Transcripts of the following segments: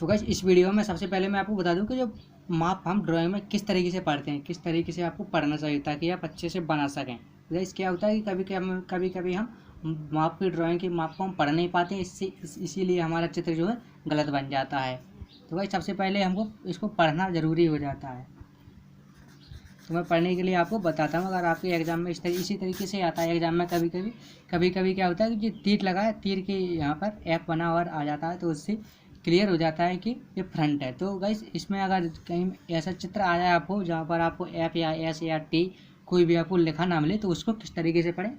तो गाइस इस वीडियो में सबसे पहले मैं आपको बता दूं कि जो माप हम ड्राइंग में किस तरीके से पढ़ते हैं, किस तरीके से आपको पढ़ना चाहिए ताकि आप अच्छे से बना सकें। गाइस क्या होता है कि कभी कभी हम माप की ड्राइंग की माप को हम पढ़ नहीं पाते हैं, इसीलिए हमारा चित्र जो है गलत बन जाता है। तो गाइस सबसे पहले हमको इसको पढ़ना ज़रूरी हो जाता है। तो मैं पढ़ने के लिए आपको बताता हूँ। अगर आपके एग्जाम में इसी तरीके से आता है, एग्जाम में कभी कभी क्या होता है कि तीर लगा है, तीर के यहाँ पर एफ बना और आ जाता है, तो उससे क्लियर हो जाता है कि ये फ्रंट है। तो गाइस इसमें अगर कहीं ऐसा चित्र आ जाए आपको जहाँ पर आपको एफ या एस या टी कोई भी आपको लिखा ना मिले, तो उसको किस तरीके से पढ़ें।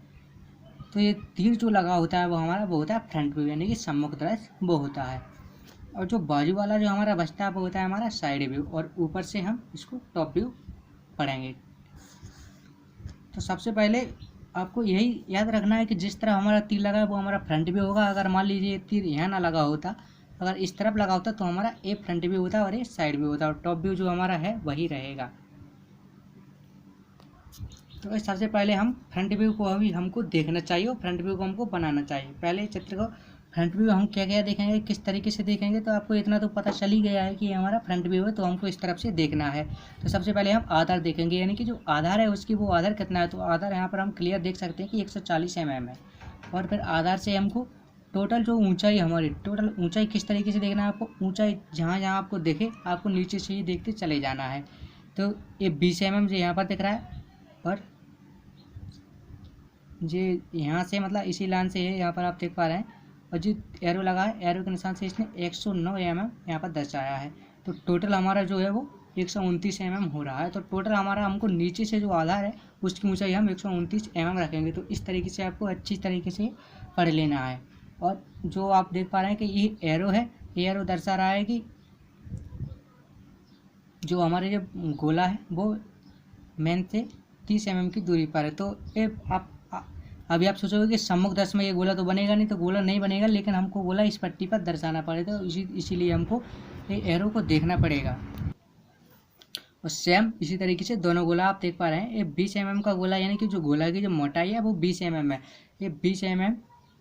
तो ये तीर जो लगा होता है वो होता है फ्रंट व्यू, यानी कि सम्मुख दृश्य वो होता है। और जो बाजू वाला जो हमारा बचता है वो होता है हमारा साइड व्यू, और ऊपर से हम इसको टॉप व्यू पढ़ेंगे। तो सबसे पहले आपको यही याद रखना है कि जिस तरह हमारा तीर लगा है वो हमारा फ्रंट व्यू होगा। अगर मान लीजिए तीर यहाँ ना लगा होता, अगर इस तरफ लगा होता, तो हमारा ए फ्रंट व्यू होता और ये साइड व्यू होता, और टॉप व्यू जो हमारा है वही रहेगा। तो सबसे पहले हम फ्रंट व्यू को अभी हमको देखना चाहिए और फ्रंट व्यू को हमको बनाना चाहिए। पहले चित्र को फ्रंट व्यू हम क्या क्या देखेंगे, किस तरीके से देखेंगे, तो आपको इतना तो पता चल ही गया है कि हमारा फ्रंट व्यू है, तो हमको इस तरफ से देखना है। तो सबसे पहले हम आधार देखेंगे, यानी कि जो आधार है उसकी वो आधार कितना है। तो आधार यहाँ पर हम क्लियर देख सकते हैं कि 140 mm है। और फिर आधार से हमको टोटल जो ऊंचाई हमारी टोटल ऊंचाई किस तरीके से देखना है आपको। ऊंचाई जहाँ जहाँ आपको देखे आपको नीचे से ही देखते चले जाना है। तो ये 20 mm से यहाँ पर दिख रहा है, और ये यहाँ से मतलब इसी लाइन से है, यहाँ पर आप देख पा रहे हैं। और जो एरो लगा है, एरो के निशान से इसने 109 mm यहाँ पर दर्शाया है। तो टोटल हमारा जो है वो 129 mm हो रहा है। तो टोटल हमारा हमको नीचे से जो आधार है उसकी ऊंचाई हम 129 mm रखेंगे। तो इस तरीके से आपको अच्छी तरीके से पढ़ लेना है। और जो आप देख पा रहे हैं कि ये एरो है, ये एरो दर्शा रहा है कि जो हमारे जो गोला है वो मेन से 30 mm की दूरी पर है। तो ये अभी आप सोचोगे कि सम्मुख दृश्य में ये गोला तो बनेगा नहीं, तो गोला नहीं बनेगा, लेकिन हमको गोला इस पट्टी पर दर्शाना पड़ेगा। तो इसीलिए हमको ये एरो को देखना पड़ेगा। और सेम इसी तरीके से दोनों गोला आप देख पा रहे हैं। ये 20 mm का गोला, यानी कि जो गोला की जो मोटाई है वो 20 mm है। ये 20 mm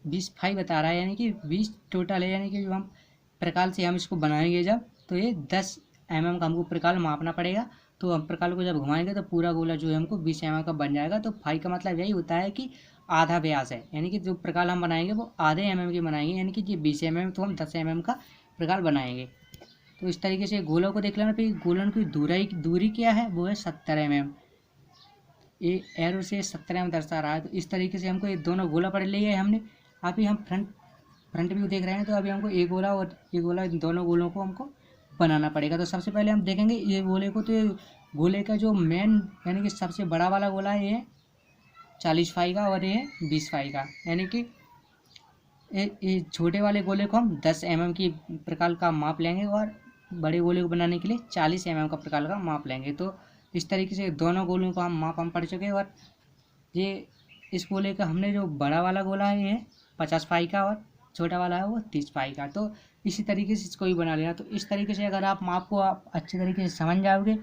20 बता रहा है, यानी कि 20 टोटल है। यानी कि जो हम प्रकाल से हम इसको बनाएंगे जब, तो ये 10 mm का हमको प्रकाल मापना पड़ेगा। तो हम प्रकाल को जब घुमाएंगे तो पूरा गोला जो है हमको 20 mm का बन जाएगा। तो 5 का मतलब यही होता है कि आधा व्यास है, यानी कि जो प्रकाल हम बनाएंगे वो आधे mm की बनाएंगे, यानी कि ये 20 mm, तो हम 10 mm का प्रकाल बनाएंगे। तो इस तरीके से गोलों को देख लेना। फिर गोलन की दूरी क्या है, वो है 70 mm। ये एरो से 70 mm दर्शा रहा है। तो इस तरीके से हमको ये दोनों गोला पढ़ लिया है हमने। अभी हम फ्रंट व्यू देख रहे हैं, तो अभी हमको एक गोला और एक गोला, इन दोनों गोलों को हमको बनाना पड़ेगा। तो सबसे पहले हम देखेंगे ये गोले को। तो ये गोले का जो मेन यानी कि सबसे बड़ा वाला गोला है ये 40 फाई का, और ये 20 फाई का, यानी कि ये छोटे वाले गोले को हम 10 mm की प्रकार का माप लेंगे, और बड़े गोले को बनाने के लिए 40 mm का प्रकार का माप लेंगे। तो इस तरीके से दोनों गोलों का हम पढ़ चुके हैं। और ये इस गोले का हमने जो बड़ा वाला गोला है ये 50 फाई का, और छोटा वाला है वो 30 फाई का। तो इसी तरीके से इसको भी बना लेना। तो इस तरीके से अगर आप माप को आप अच्छे तरीके से समझ जाओगे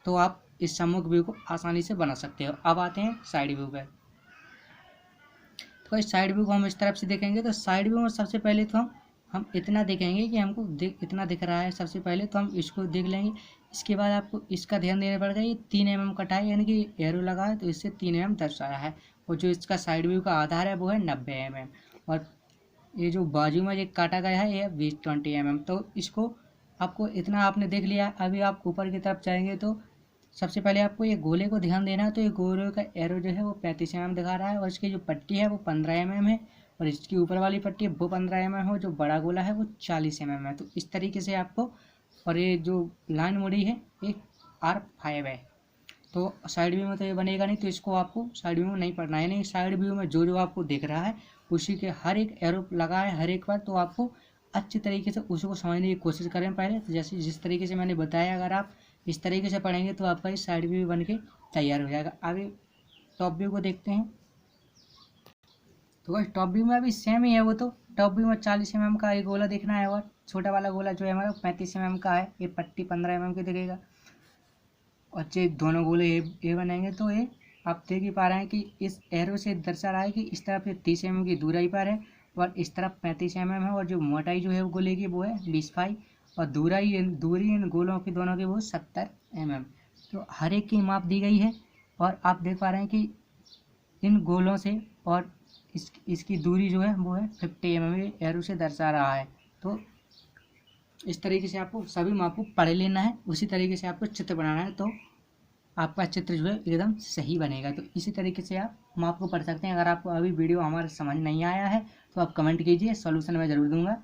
तो आप इस सम्मुख व्यू को आसानी से बना सकते हो। अब आते हैं साइड व्यू पर। तो इस साइड व्यू को हम इस तरफ से देखेंगे। तो साइड व्यू में सबसे पहले तो हम इतना देखेंगे कि हमको इतना दिख रहा है। सबसे पहले तो हम इसको देख लेंगे। इसके बाद आपको इसका ध्यान देना पड़ेगा। ये 3 mm कटा है, यानी कि एरो लगा है तो इससे 3 mm दर्शाया है। और जो इसका साइड व्यू का आधार है वो है 90 mm। और ये जो बाजू में ये काटा गया है ये 20 mm। तो इसको आपको इतना आपने देख लिया। अभी आप ऊपर की तरफ जाएंगे तो सबसे पहले आपको ये गोले को ध्यान देना है। तो ये गोले का एरो जो है वो 35 mm दिखा रहा है, और इसकी जो पट्टी है वो 15 mm है, और इसकी ऊपर वाली पट्टी वो 15 mm है, जो बड़ा गोला है वो 40 mm है। तो इस तरीके से आपको, और ये जो लाइन मुड़ी है ये R5 है। तो साइड व्यू में तो ये बनेगा नहीं, तो इसको आपको साइड व्यू में नहीं पढ़ना है। नहीं, साइड व्यू में जो जो आपको दिख रहा है उसी के हर एक एरो लगा है हर एक बार। तो आपको अच्छी तरीके से उसको समझने की कोशिश करें पहले। तो जैसे जिस तरीके से मैंने बताया, अगर आप इस तरीके से पढ़ेंगे तो आपका इस साइड व्यू बन के तैयार हो जाएगा। आगे टॉप व्यू को देखते हैं। तो बस टॉप व्यू में अभी सेम ही है वो। तो टॉप व्यू में 40 mm का एक गोला देखना है, और छोटा वाला गोला जो है हमारा 35 mm का है। ये पट्टी 15 mm की दिखेगा, और ये दोनों गोले ये बनाएंगे। तो ये आप देख ही पा रहे हैं कि इस एरो से दर्शा रहा है कि इस तरफ ये 30 mm की दूरी पर है, और इस तरफ 35 mm है, और जो मोटाई जो है वो गोले की वो है 20 फाई। और दूरी इन गोलों की दोनों की वो 70 mm। तो हर एक की माप दी गई है और आप देख पा रहे हैं कि इन गोलों से और इसकी दूरी जो है वो है 50 mm एरो से दर्शा रहा है। तो इस तरीके से आपको सभी माप को पढ़ लेना है, उसी तरीके से आपको चित्र बनाना है, तो आपका चित्र जो है एकदम सही बनेगा। तो इसी तरीके से आप माप को पढ़ सकते हैं। अगर आपको अभी वीडियो हमारे समझ नहीं आया है तो आप कमेंट कीजिए, सॉल्यूशन मैं ज़रूर दूंगा।